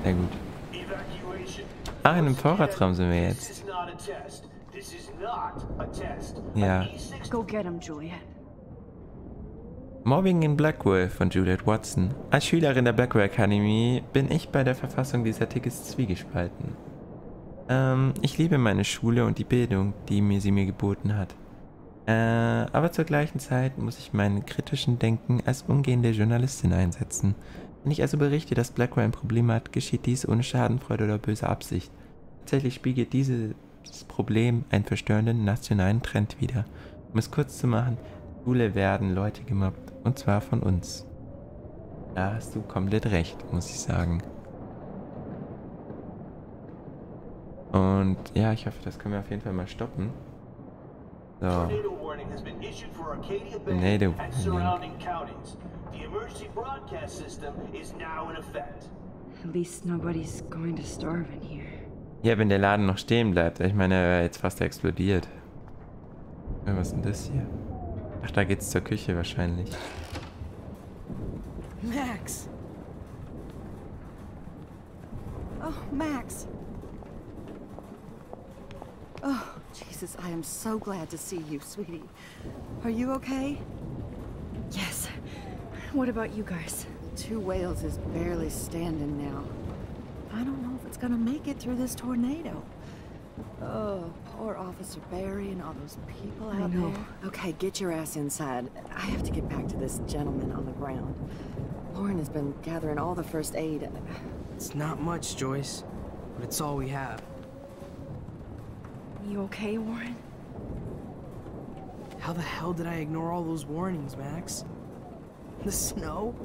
Sehr gut. Ah, in einem Vorratsraum sind wir jetzt. Ja. Go get him, Juliet. Mobbing in Blackwell von Juliet Watson. Als Schülerin der Blackwell Academy bin ich bei der Verfassung dieser Artikels zwiegespalten. Ich liebe meine Schule und die Bildung, die sie mir geboten hat. Aber zur gleichen Zeit muss ich meinen kritischen Denken als umgehende Journalistin einsetzen. Wenn ich also berichte, dass Blackwell ein Problem hat, geschieht dies ohne Schadenfreude oder böse Absicht. Tatsächlich spiegelt dieses Problem einen verstörenden nationalen Trend wider. Um es kurz zu machen, in der Schule werden Leute gemobbt, und zwar von uns. Da hast du komplett recht, muss ich sagen. Und ja, ich hoffe, das können wir auf jeden Fall mal stoppen. So. Tornado warning. The emergency broadcast system is now in effect. At least nobody's going to starve in here. Ja, wenn der Laden noch stehen bleibt. Ich meine, er wäre jetzt fast explodiert. Ja, was ist denn das hier? Ach, da geht's zur Küche wahrscheinlich. Max! Oh, Max! Oh, Jesus, I am so glad to see you, sweetie. Are you okay? Yes. What about you guys? Two Whales is barely standing now. I don't know if it's gonna make it through this tornado. Oh, poor Officer Barry and all those people out there. Okay, get your ass inside. I have to get back to this gentleman on the ground. Lauren has been gathering all the first aid. It's not much, Joyce, but it's all we have. You okay, Warren? How the hell did I ignore all those warnings, Max? The snow?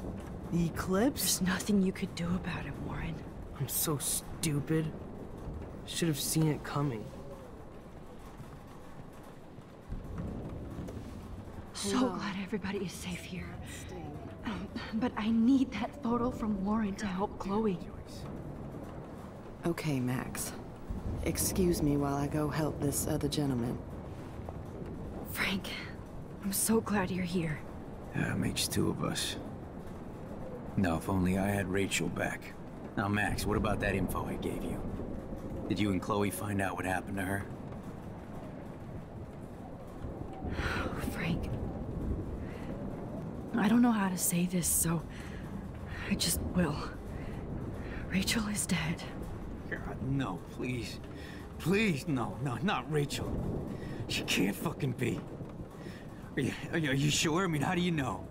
The eclipse? There's nothing you could do about it, Warren. I'm so stupid. Should have seen it coming. So glad everybody is safe here. But I need that photo from Warren to help Chloe. Okay, Max. Excuse me while I go help this other gentleman. Frank, I'm so glad you're here. Yeah, it makes two of us. Now, if only I had Rachel back. Now, Max, what about that info I gave you? Did you and Chloe find out what happened to her? Frank, I don't know how to say this, so I just will. Rachel is dead. God, no, please. Please, no, not Rachel. She can't fucking be. Are you sure? I mean, how do you know?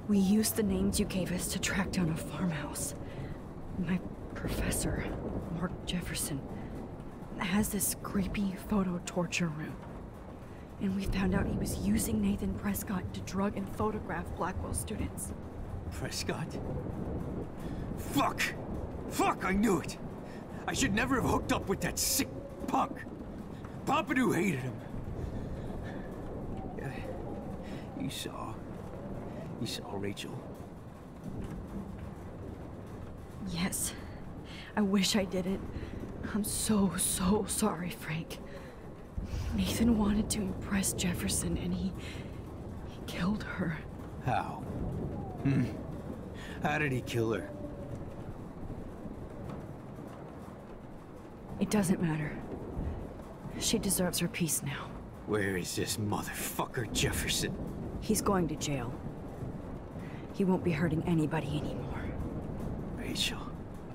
We used the names you gave us to track down a farmhouse. My professor, Mark Jefferson, has this creepy photo torture room. And we found out he was using Nathan Prescott to drug and photograph Blackwell students. Prescott? Fuck! Fuck, I knew it! I should never have hooked up with that sick punk! Pompidou hated him. Yeah, you saw Rachel. Yes. I wish I didn't. I'm so sorry, Frank. Nathan wanted to impress Jefferson and he killed her. How? How did he kill her? It doesn't matter. She deserves her peace now. Where is this motherfucker Jefferson? He's going to jail. He won't be hurting anybody anymore. Rachel.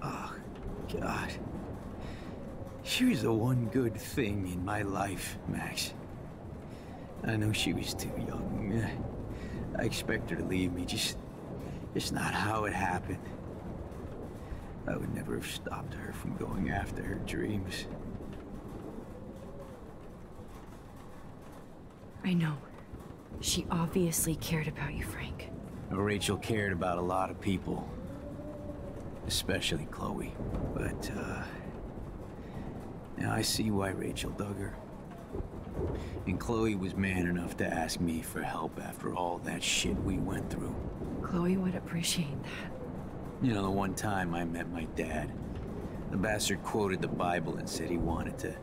Oh, God. She was the one good thing in my life, Max. I know she was too young. I expect her to leave me, just not how it happened. I would never have stopped her from going after her dreams. I know. She obviously cared about you, Frank. Rachel cared about a lot of people. Especially Chloe. But, now I see why Rachel dug her. And Chloe was man enough to ask me for help after all that shit we went through. Chloe would appreciate that. You know, the one time I met my dad, the bastard quoted the Bible and said he wanted to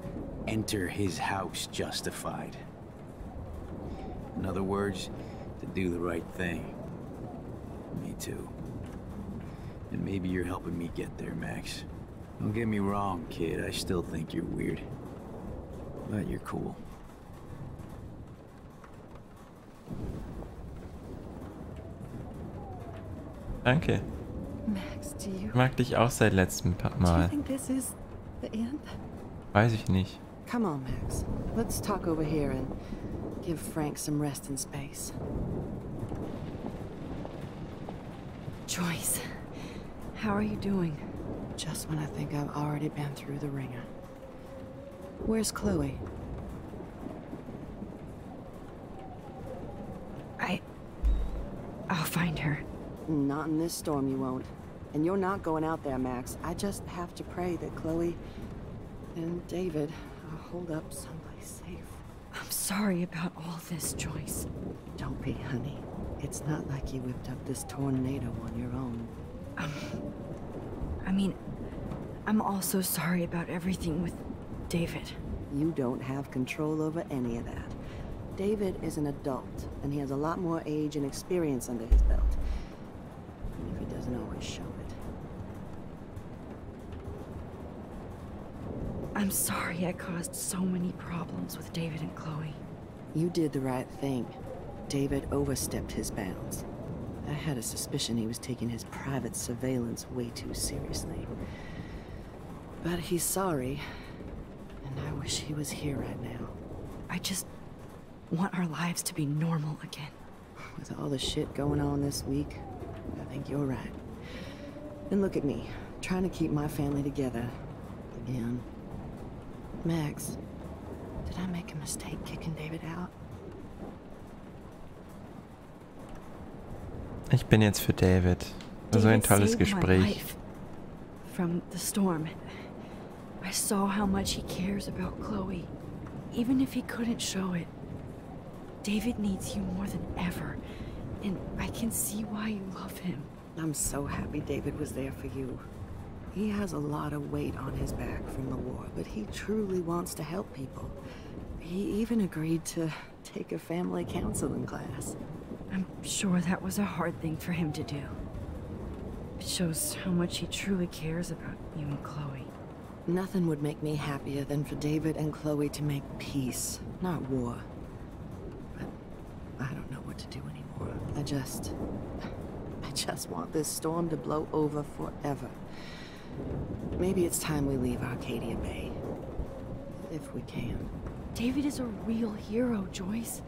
enter his house justified. In other words, to do the right thing. Me too. And maybe you're helping me get there, Max. Don't get me wrong, kid. I still think you're weird. But you're cool. Danke. Max, do you Ich mag dich auch seit letztem Mal. think this is the end? Weiß ich nicht. Come on, Max. Let's talk over here and give Frank some rest and space. Joyce, how are you doing? Just when I think I've already been through the ringer. Where's Chloe? I'll find her. Not in this storm, you won't. And you're not going out there, Max. I just have to pray that Chloe and David hold up someplace safe. I'm sorry about all this, Joyce. Don't be, honey. It's not like you whipped up this tornado on your own. I mean, I'm also sorry about everything with David. You don't have control over any of that. David is an adult, and he has a lot more age and experience under his belt. Even if he doesn't always show it. I'm sorry I caused so many problems with David and Chloe. You did the right thing. David overstepped his bounds. I had a suspicion he was taking his private surveillance way too seriously. But he's sorry, and I wish he was here right now. I just want our lives to be normal again. With all the shit going on this week, I think you're right. And look at me, trying to keep my family together. Again. Max, did I make a mistake kicking David out? Ich bin jetzt für David. So ein tolles Gespräch. From the storm. I saw how much he cares about Chloe, even if he couldn't show it. David needs you more than ever, and I can see why you love him. I'm so happy David was there for you. He has a lot of weight on his back from the war, but he truly wants to help people. He even agreed to take a family counseling class. I'm sure that was a hard thing for him to do. It shows how much he truly cares about you and Chloe. Nothing would make me happier than for David and Chloe to make peace, not war. But I don't know what to do anymore. I just want this storm to blow over forever. Maybe it's time we leave Arcadia Bay. If we can. David is a real hero, Joyce.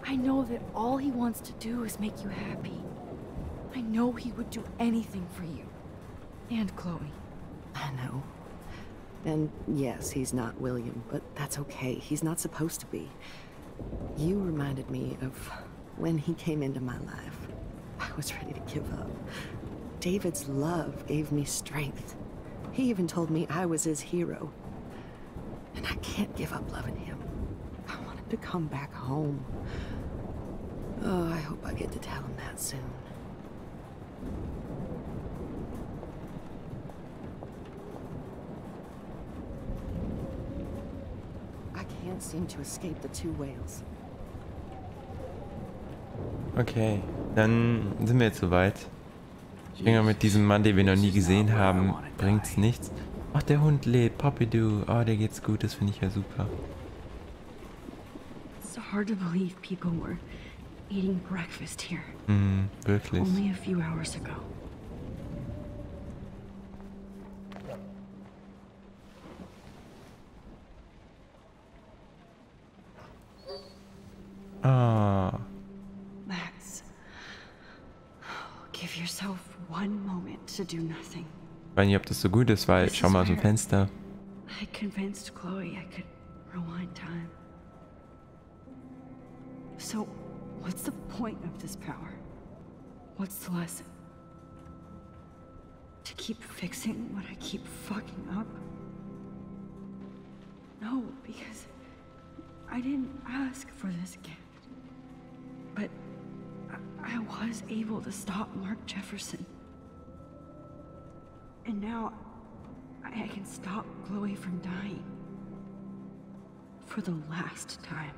I know that all he wants to do is make you happy. I know he would do anything for you. And Chloe. I know. And yes, he's not William, but that's okay. He's not supposed to be. You reminded me of when he came into my life. I was ready to give up. David's love gave me strength. He even told me I was his hero. And I can't give up loving him. I want him to come back home. Oh, I hope I get to tell him that soon. I can't seem to escape the two whales. Okay, dann sind wir jetzt soweit. Ich denke, mit diesem Mann, den wir noch nie gesehen haben, bringt's nichts. Ach, der Hund lebt. Poppidoo. Oh, der geht's gut. Das finde ich ja super. It's hard to believe people were eating breakfast here. Wirklich. Only a few hours ago. Ah. Max, give yourself one moment to do nothing. Ich weiß nicht, ob das so gut ist, weil schau mal aus dem Fenster. I convinced Chloe I could rewind time. So, what's the point of this power? What's the lesson? To keep fixing what I keep fucking up? No, because I didn't ask for this gift. But I was able to stop Mark Jefferson. And now I can stop Chloe from dying. For the last time.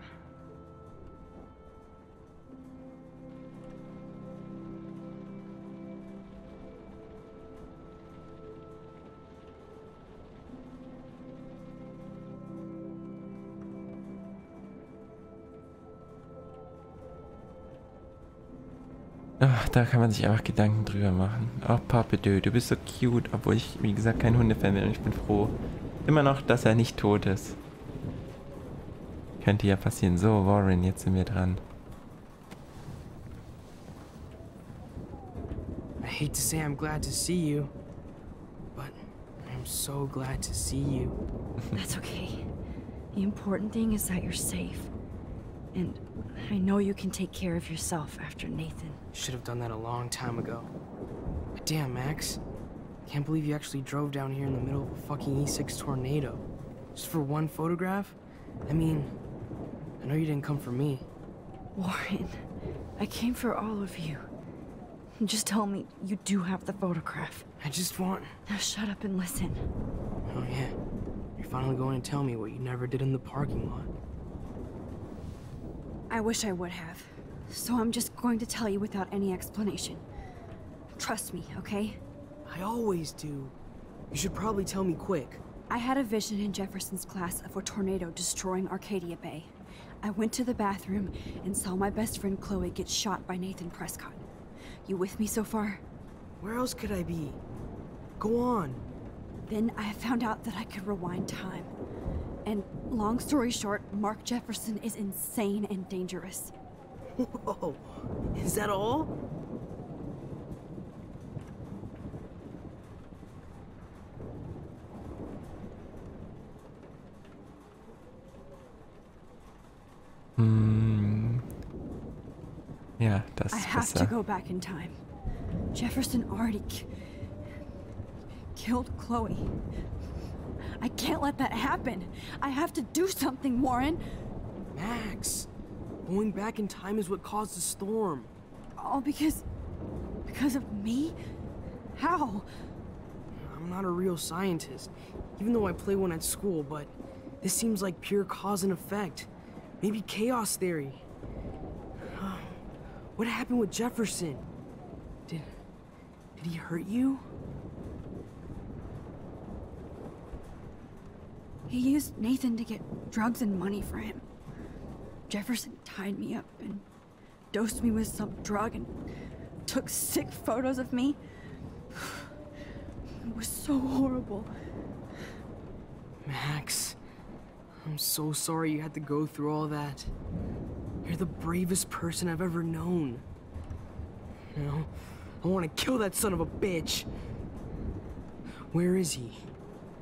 Ach, da kann man sich einfach Gedanken drüber machen. Oh, Papedö, du bist so cute, obwohl ich, wie gesagt, kein Hundefan bin und ich bin froh. Immer noch, dass er nicht tot ist. Könnte ja passieren. So, Warren, jetzt sind wir dran. I hate to say I'm glad to see you, but I'm so glad to see you. That's okay. The important thing is that you're safe. And I know you can take care of yourself after Nathan. Should have done that a long time ago. But damn, Max. Can't believe you actually drove down here in the middle of a fucking E6 tornado. Just for one photograph? I mean, I know you didn't come for me. Warren, I came for all of you. Just tell me you do have the photograph. I just want... Now shut up and listen. Oh yeah. You're finally going to tell me what you never did in the parking lot. I wish I would have. So I'm just going to tell you without any explanation. Trust me, okay? I always do. You should probably tell me quick. I had a vision in Jefferson's class of a tornado destroying Arcadia Bay. I went to the bathroom and saw my best friend Chloe get shot by Nathan Prescott. You with me so far? Where else could I be? Go on. Then I found out that I could rewind time. And long story short, Mark Jefferson is insane and dangerous. Whoa, is that all? Ja, das I ist have besser. to go back in time. Jefferson already killed Chloe. I can't let that happen. I have to do something, Warren. Max, going back in time is what caused the storm. All because of me? How? I'm not a real scientist, even though I play one at school, but this seems like pure cause and effect. Maybe chaos theory. What happened with Jefferson? Did he hurt you? He used Nathan to get drugs and money for him. Jefferson tied me up and dosed me with some drug and took sick photos of me. It was so horrible. Max, I'm so sorry you had to go through all that. You're the bravest person I've ever known. You know, I want to kill that son of a bitch. Where is he?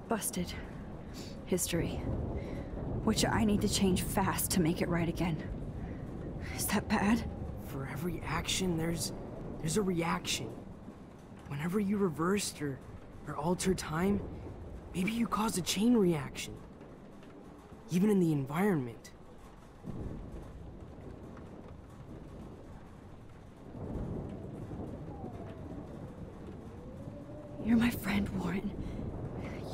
Busted. History. Which I need to change fast to make it right again. Is that bad? For every action, there's a reaction. Whenever you reversed or altered time, maybe you caused a chain reaction. Even in the environment. You're my friend, Warren.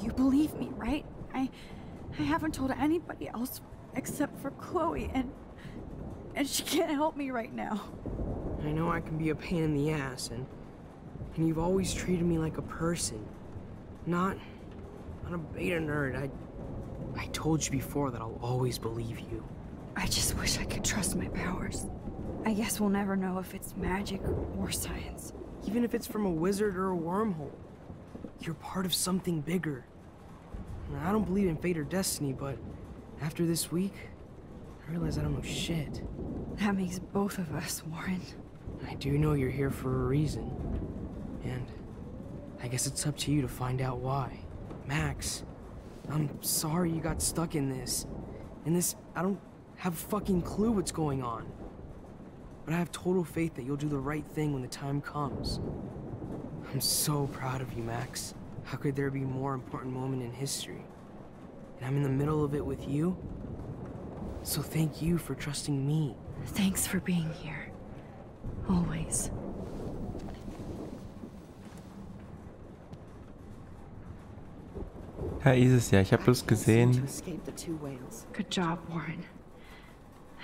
You believe me, right? I haven't told anybody else except for Chloe, and she can't help me right now. I know I can be a pain in the ass, and you've always treated me like a person. Not a beta nerd. I told you before that I'll always believe you. I just wish I could trust my powers. I guess we'll never know if it's magic or science. Even if it's from a wizard or a wormhole. You're part of something bigger. And I don't believe in fate or destiny, but after this week, I realize I don't know shit. That makes both of us, Warren. I do know you're here for a reason. And I guess it's up to you to find out why. Max, I'm sorry you got stuck in this. I don't have a fucking clue what's going on. But I have total faith that you'll do the right thing when the time comes. I'm so proud of you, Max. How could there be a more important moment in history? And I'm in the middle of it with you. So thank you for trusting me. Thanks for being here. Always. Ja, ist es ja. Ich habe bloß gesehen. Good job, Warren.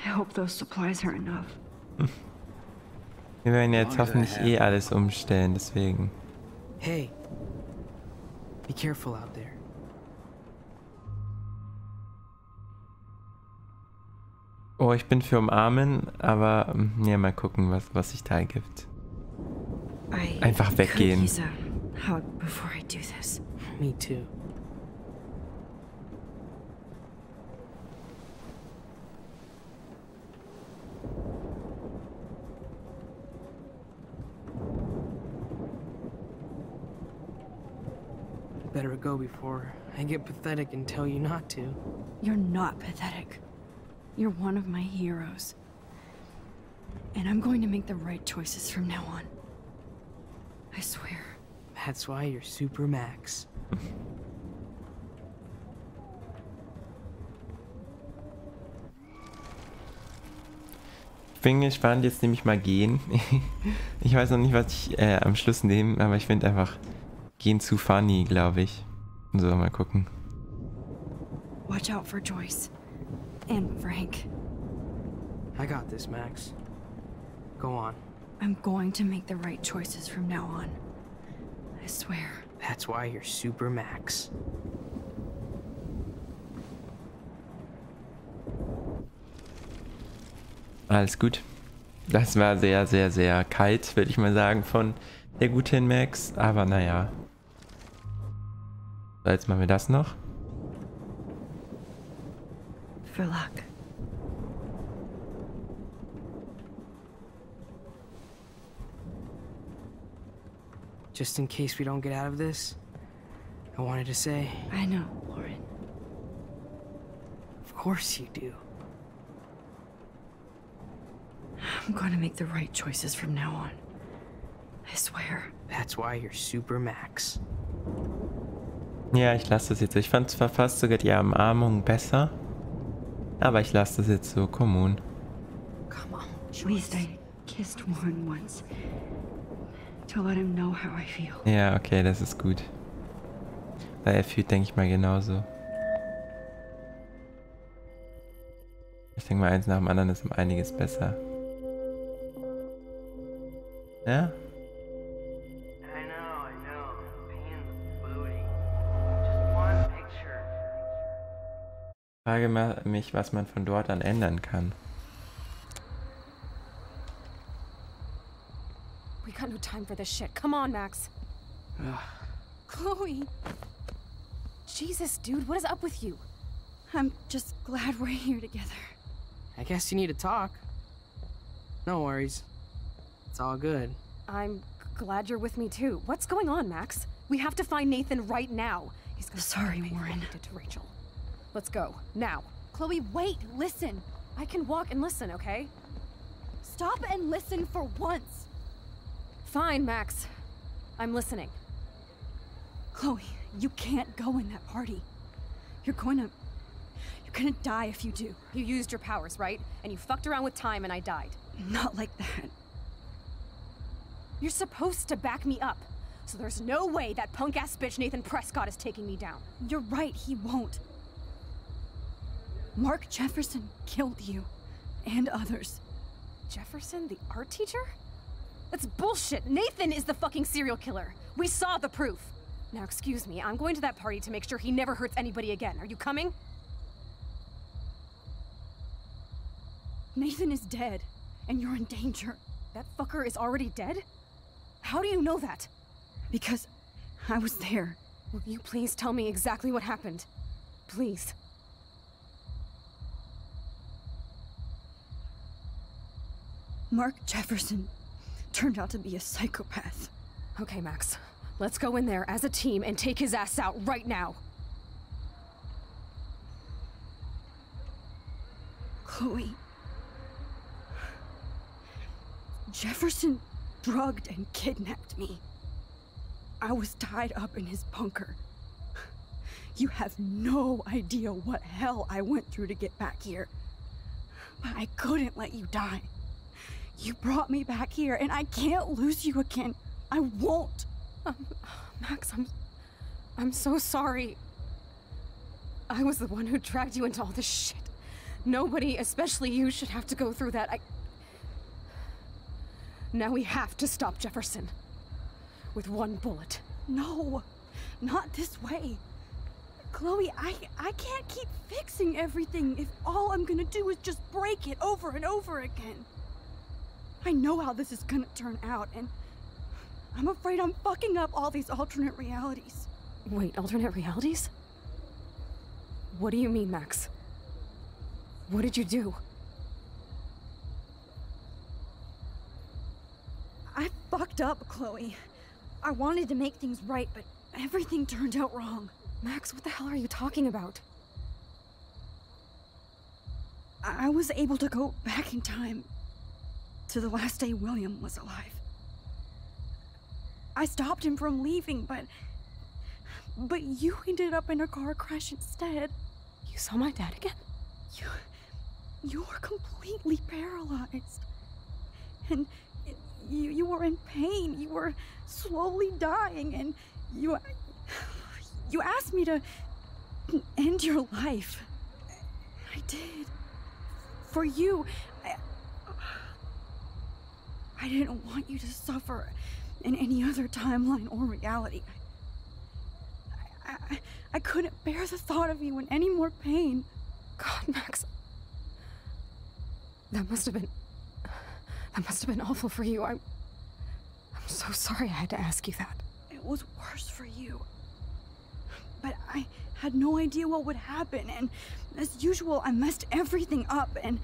I hope those supplies are enough. Wir werden jetzt hoffentlich eh alles umstellen, deswegen. Hey, be careful out there. Oh, ich bin für umarmen, aber ja, mal gucken, was sich da ergibt. Einfach could weggehen. use a hug before I do this. Me too. Better go before I get pathetic and tell you not to. You're not pathetic. You're one of my heroes. And I'm going to make the right choices from now on. I swear. That's why you're Super Max. Ich bin gespannt, jetzt nehme ich mal gehen. Ich weiß noch nicht, was ich am Schluss nehme, aber ich finde einfach gehen zu funny, glaube ich. So, mal gucken. Watch out for Joyce. And Frank. I got this, Max. Go on. I'm going to make the right choices from now on. I swear. That's why you're Super Max. Alles gut. Das war sehr, sehr, sehr kalt, würde ich mal sagen, von der guten Max. Aber naja. So, jetzt machen wir das noch. For luck. Just in case we don't get out of this, I wanted to say, I know, Lauren. of course you do. I'm going to make the right choices from now on. I swear. That's why you're Super Max. Ja, ich lasse das jetzt so. Ich fand zwar fast sogar die Umarmung besser, aber ich lasse das jetzt so. Come on. Come on, At least I kissed Warren once. To let him know how I feel. Ja, okay, das ist gut. Weil er fühlt, denke ich mal, genauso. Ich denke mal, eins nach dem anderen ist um einiges besser. Ja? I know. Pain in the booty. Just one picture. Frage mich, was man von dort an ändern kann. We got no time for this shit. Come on, Max. Chloe. Jesus, dude, what is up with you? I'm just glad we're here together. I guess you need to talk. No worries. It's all good. I'm glad you're with me too. What's going on, Max? We have to find Nathan right now. He's gonna Sorry, pay for what Warren. he did to Rachel. Let's go now. Chloe, wait, listen. I can walk and listen, okay? Stop and listen for once. Fine, Max. I'm listening. Chloe, you can't go in that party. You're gonna die if you do. You used your powers, right? And you fucked around with time and I died. Not like that. You're supposed to back me up. So there's no way that punk-ass bitch Nathan Prescott is taking me down. You're right, he won't. Mark Jefferson killed you. And others. Jefferson, the art teacher? That's bullshit. Nathan is the fucking serial killer. We saw the proof. Now, excuse me, I'm going to that party to make sure he never hurts anybody again. Are you coming? Nathan is dead, and you're in danger. That fucker is already dead? How do you know that? Because I was there. Will you please tell me exactly what happened? Please. Mark Jefferson turned out to be a psychopath. Okay, Max. Let's go in there as a team and take his ass out right now. Chloe. Jefferson drugged and kidnapped me. I was tied up in his bunker. You have no idea what hell I went through to get back here. But I couldn't let you die. You brought me back here, and I can't lose you again. I won't. Max, I'm so sorry. I was the one who dragged you into all this shit. Nobody, especially you, should have to go through that. Now we have to stop Jefferson. With one bullet. No, not this way. Chloe, I can't keep fixing everything if all I'm gonna do is just break it over and over again. I know how this is gonna turn out, and I'm afraid I'm fucking up all these alternate realities. Wait, alternate realities? What do you mean, Max? What did you do? I fucked up, Chloe. I wanted to make things right, but everything turned out wrong. Max, what the hell are you talking about? I was able to go back in time to the last day William was alive. I stopped him from leaving, but you ended up in a car crash instead. You saw my dad again? You were completely paralyzed. And you were in pain. You were slowly dying, and you asked me to end your life. I did. For you. I didn't want you to suffer in any other timeline or reality. I couldn't bear the thought of you in any more pain. God, Max. That must have been awful for you. I'm so sorry I had to ask you that. It was worse for you. But I had no idea what would happen, and as usual, I messed everything up, and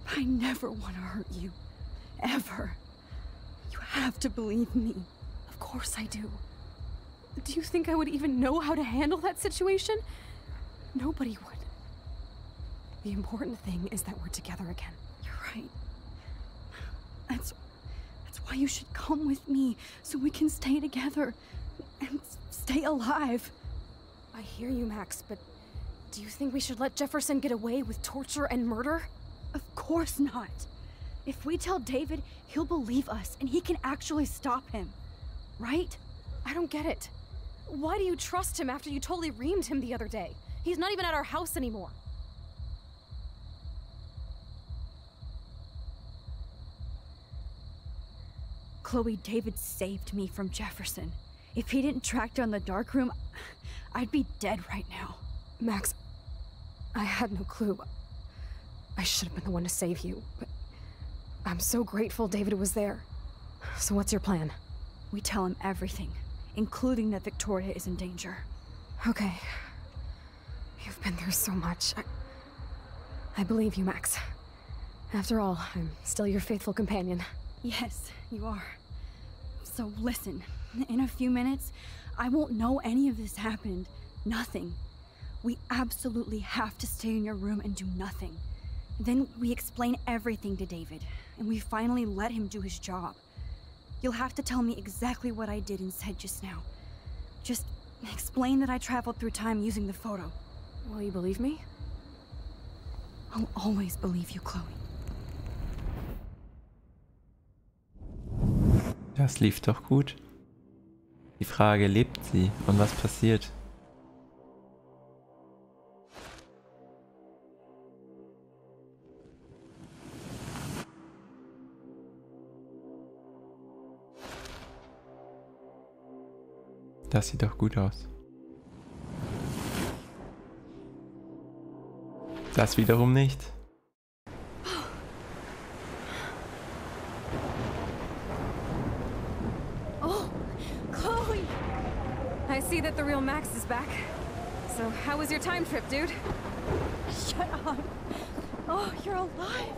I never want to hurt you. Ever. You have to believe me. Of course I do. Do you think I would even know how to handle that situation? Nobody would. The important thing is that we're together again. You're right. That's why you should come with me, so we can stay together and stay alive. I hear you, Max, but do you think we should let Jefferson get away with torture and murder? Of course not. If we tell David, he'll believe us, and he can actually stop him. Right? I don't get it. Why do you trust him after you totally reamed him the other day? He's not even at our house anymore. Chloe, David saved me from Jefferson. If he didn't track down the dark room, I'd be dead right now. Max, I had no clue. I should have been the one to save you, but I'm so grateful David was there. So what's your plan? We tell him everything, including that Victoria is in danger. Okay. You've been through so much. I believe you, Max. After all, I'm still your faithful companion. Yes, you are. So listen, in a few minutes, I won't know any of this happened. Nothing. We absolutely have to stay in your room and do nothing. Then we explain everything to David, and we finally let him do his job. You'll have to tell me exactly what I did and said just now. Just explain that I traveled through time using the photo. Will you believe me? I'll always believe you, Chloe. Das lief doch gut. Die Frage, lebt sie und was passiert? Das sieht doch gut aus. Das wiederum nicht. Oh, Chloe! I see that the real Max is back. So, how was your time trip, dude? Shut up. Oh, you're alive.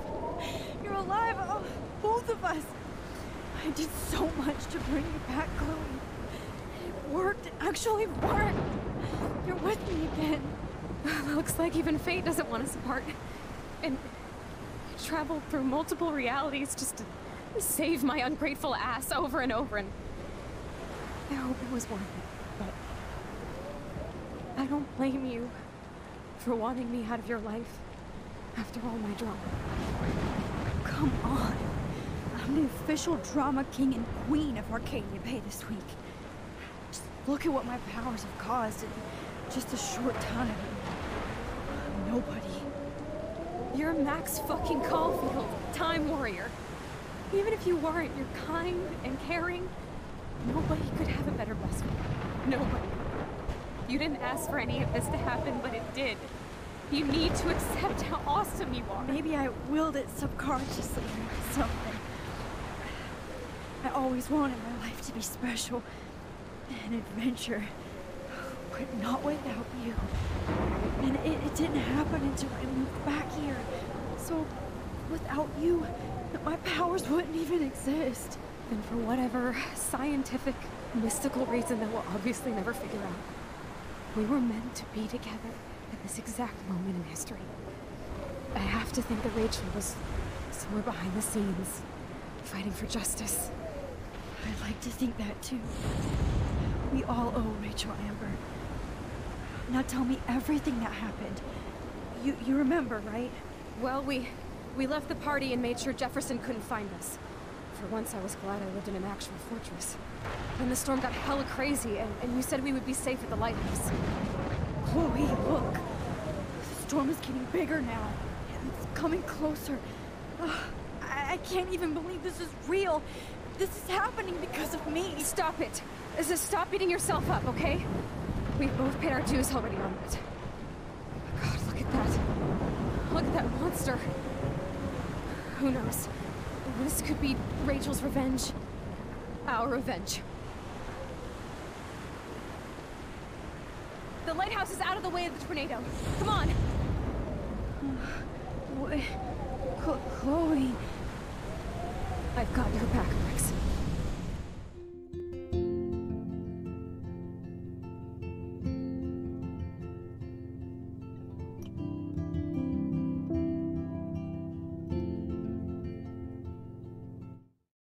You're alive. Oh, both of us. I did so much to bring you back, Chloe. It worked. It actually worked. You're with me again. Looks like even fate doesn't want us apart. And I traveled through multiple realities just to save my ungrateful ass over and over, and I hope it was worth it, but I don't blame you for wanting me out of your life after all my drama. Come on. I'm the official drama king and queen of Arcadia Bay this week. Just look at what my powers have caused in just a short time. Nobody. You're Max fucking Caulfield, Time Warrior. Even if you weren't, you're kind and caring. Nobody could have a better best friend. Nobody. You didn't ask for any of this to happen, but it did. You need to accept how awesome you are. Maybe I willed it subconsciously or something. I always wanted my life to be special. An adventure. But not without you. And it didn't happen until I moved back here. So, without you, my powers wouldn't even exist. And for whatever scientific, mystical reason that we'll obviously never figure out, we were meant to be together at this exact moment in history. I have to think that Rachel was somewhere behind the scenes, fighting for justice. I'd like to think that too. We all owe Rachel Amber. Now tell me everything that happened. You remember, right? Well, we left the party and made sure Jefferson couldn't find us. For once, I was glad I lived in an actual fortress. Then the storm got hella crazy, and you said we would be safe at the lighthouse. Chloe, look. The storm is getting bigger now. It's coming closer. Ugh, I can't even believe this is real. This is happening because of me. Stop it. Just stop beating yourself up, okay? We've both paid our dues already on it. God, look at that. Look at that monster. Who knows? This could be Rachel's revenge. Our revenge. The lighthouse is out of the way of the tornado. Come on! Chloe... I've got your back, Rex.